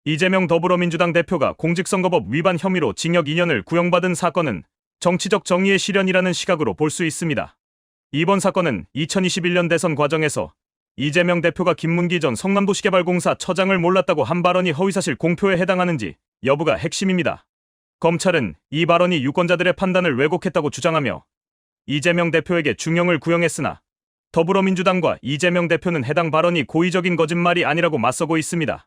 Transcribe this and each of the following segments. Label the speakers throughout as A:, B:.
A: 이재명 더불어민주당 대표가 공직선거법 위반 혐의로 징역 2년을 구형받은 사건은 정치적 정의의 실현이라는 시각으로 볼 수 있습니다. 이번 사건은 2021년 대선 과정에서 이재명 대표가 김문기 전 성남도시개발공사 처장을 몰랐다고 한 발언이 허위사실 공표에 해당하는지 여부가 핵심입니다. 검찰은 이 발언이 유권자들의 판단을 왜곡했다고 주장하며 이재명 대표에게 중형을 구형했으나 더불어민주당과 이재명 대표는 해당 발언이 고의적인 거짓말이 아니라고 맞서고 있습니다.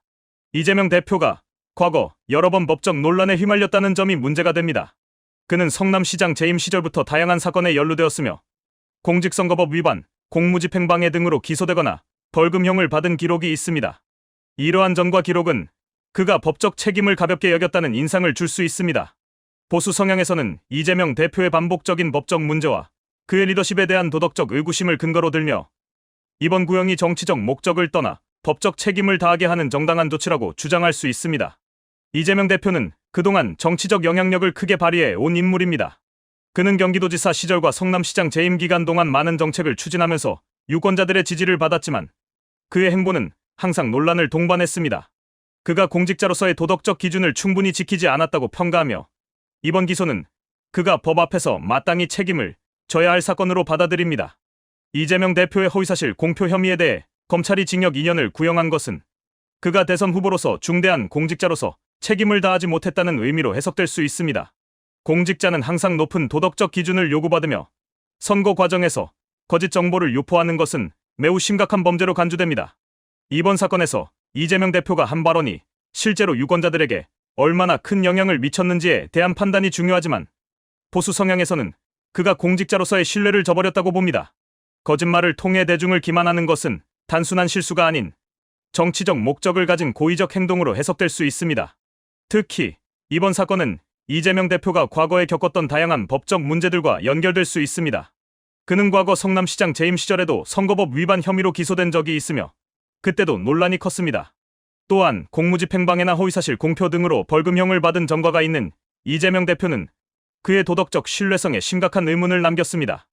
A: 이재명 대표가 과거 여러 번 법적 논란에 휘말렸다는 점이 문제가 됩니다. 그는 성남시장 재임 시절부터 다양한 사건에 연루되었으며 공직선거법 위반, 공무집행방해 등으로 기소되거나 벌금형을 받은 기록이 있습니다. 이러한 점과 기록은 그가 법적 책임을 가볍게 여겼다는 인상을 줄 수 있습니다. 보수 성향에서는 이재명 대표의 반복적인 법적 문제와 그의 리더십에 대한 도덕적 의구심을 근거로 들며 이번 구형이 정치적 목적을 떠나 법적 책임을 다하게 하는 정당한 조치라고 주장할 수 있습니다. 이재명 대표는 그동안 정치적 영향력을 크게 발휘해 온 인물입니다. 그는 경기도지사 시절과 성남시장 재임 기간 동안 많은 정책을 추진하면서 유권자들의 지지를 받았지만 그의 행보는 항상 논란을 동반했습니다. 그가 공직자로서의 도덕적 기준을 충분히 지키지 않았다고 평가하며 이번 기소는 그가 법 앞에서 마땅히 책임을 져야 할 사건으로 받아들입니다. 이재명 대표의 허위사실 공표 혐의에 대해 검찰이 징역 2년을 구형한 것은 그가 대선 후보로서 중대한 공직자로서 책임을 다하지 못했다는 의미로 해석될 수 있습니다. 공직자는 항상 높은 도덕적 기준을 요구받으며 선거 과정에서 거짓 정보를 유포하는 것은 매우 심각한 범죄로 간주됩니다. 이번 사건에서 이재명 대표가 한 발언이 실제로 유권자들에게 얼마나 큰 영향을 미쳤는지에 대한 판단이 중요하지만 보수 성향에서는 그가 공직자로서의 신뢰를 저버렸다고 봅니다. 거짓말을 통해 대중을 기만하는 것은 단순한 실수가 아닌 정치적 목적을 가진 고의적 행동으로 해석될 수 있습니다. 특히 이번 사건은 이재명 대표가 과거에 겪었던 다양한 법적 문제들과 연결될 수 있습니다. 그는 과거 성남시장 재임 시절에도 선거법 위반 혐의로 기소된 적이 있으며 그때도 논란이 컸습니다. 또한 공무집행방해나 허위사실 공표 등으로 벌금형을 받은 전과가 있는 이재명 대표는 그의 도덕적 신뢰성에 심각한 의문을 남겼습니다.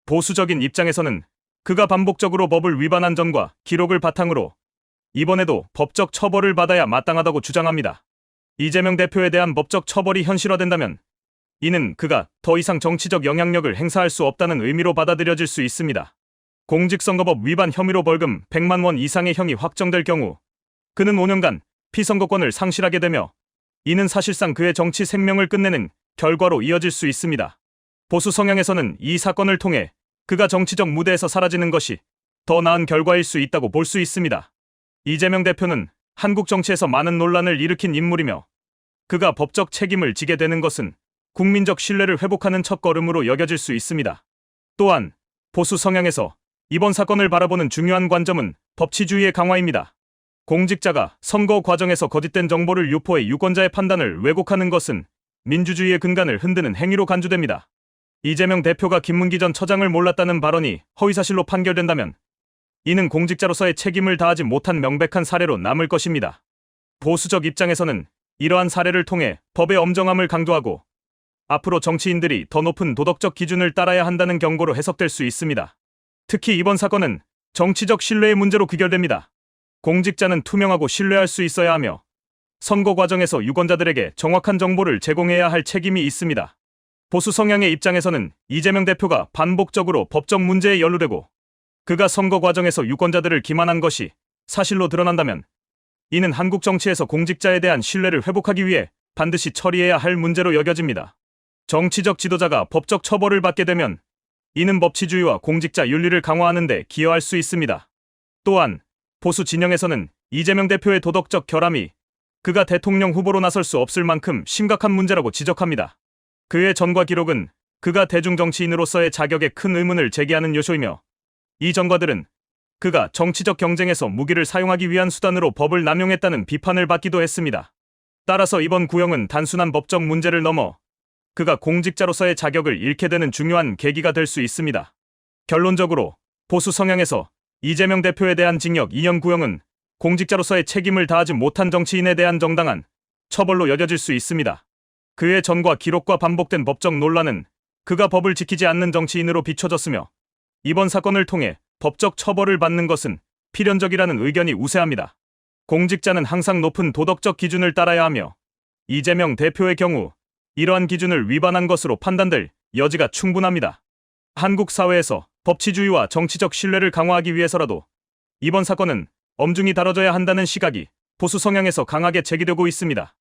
A: 보수적인 입장에서는 그가 반복적으로 법을 위반한 점과 기록을 바탕으로 이번에도 법적 처벌을 받아야 마땅하다고 주장합니다. 이재명 대표에 대한 법적 처벌이 현실화된다면 이는 그가 더 이상 정치적 영향력을 행사할 수 없다는 의미로 받아들여질 수 있습니다. 공직선거법 위반 혐의로 벌금 100만 원 이상의 형이 확정될 경우 그는 5년간 피선거권을 상실하게 되며 이는 사실상 그의 정치 생명을 끝내는 결과로 이어질 수 있습니다. 보수 성향에서는 이 사건을 통해 그가 정치적 무대에서 사라지는 것이 더 나은 결과일 수 있다고 볼 수 있습니다. 이재명 대표는 한국 정치에서 많은 논란을 일으킨 인물이며 그가 법적 책임을 지게 되는 것은 국민적 신뢰를 회복하는 첫걸음으로 여겨질 수 있습니다. 또한 보수 성향에서 이번 사건을 바라보는 중요한 관점은 법치주의의 강화입니다. 공직자가 선거 과정에서 거짓된 정보를 유포해 유권자의 판단을 왜곡하는 것은 민주주의의 근간을 흔드는 행위로 간주됩니다. 이재명 대표가 김문기 전 처장을 몰랐다는 발언이 허위사실로 판결된다면 이는 공직자로서의 책임을 다하지 못한 명백한 사례로 남을 것입니다. 보수적 입장에서는 이러한 사례를 통해 법의 엄정함을 강조하고 앞으로 정치인들이 더 높은 도덕적 기준을 따라야 한다는 경고로 해석될 수 있습니다. 특히 이번 사건은 정치적 신뢰의 문제로 귀결됩니다. 공직자는 투명하고 신뢰할 수 있어야 하며 선거 과정에서 유권자들에게 정확한 정보를 제공해야 할 책임이 있습니다. 보수 성향의 입장에서는 이재명 대표가 반복적으로 법적 문제에 연루되고 그가 선거 과정에서 유권자들을 기만한 것이 사실로 드러난다면 이는 한국 정치에서 공직자에 대한 신뢰를 회복하기 위해 반드시 처리해야 할 문제로 여겨집니다. 정치적 지도자가 법적 처벌을 받게 되면 이는 법치주의와 공직자 윤리를 강화하는 데 기여할 수 있습니다. 또한 보수 진영에서는 이재명 대표의 도덕적 결함이 그가 대통령 후보로 나설 수 없을 만큼 심각한 문제라고 지적합니다. 그의 전과 기록은 그가 대중정치인으로서의 자격에 큰 의문을 제기하는 요소이며 이 전과들은 그가 정치적 경쟁에서 무기를 사용하기 위한 수단으로 법을 남용했다는 비판을 받기도 했습니다. 따라서 이번 구형은 단순한 법적 문제를 넘어 그가 공직자로서의 자격을 잃게 되는 중요한 계기가 될 수 있습니다. 결론적으로 보수 성향에서 이재명 대표에 대한 징역 2년 구형은 공직자로서의 책임을 다하지 못한 정치인에 대한 정당한 처벌로 여겨질 수 있습니다. 그의 전과 기록과 반복된 법적 논란은 그가 법을 지키지 않는 정치인으로 비춰졌으며 이번 사건을 통해 법적 처벌을 받는 것은 필연적이라는 의견이 우세합니다. 공직자는 항상 높은 도덕적 기준을 따라야 하며 이재명 대표의 경우 이러한 기준을 위반한 것으로 판단될 여지가 충분합니다. 한국 사회에서 법치주의와 정치적 신뢰를 강화하기 위해서라도 이번 사건은 엄중히 다뤄져야 한다는 시각이 보수 성향에서 강하게 제기되고 있습니다.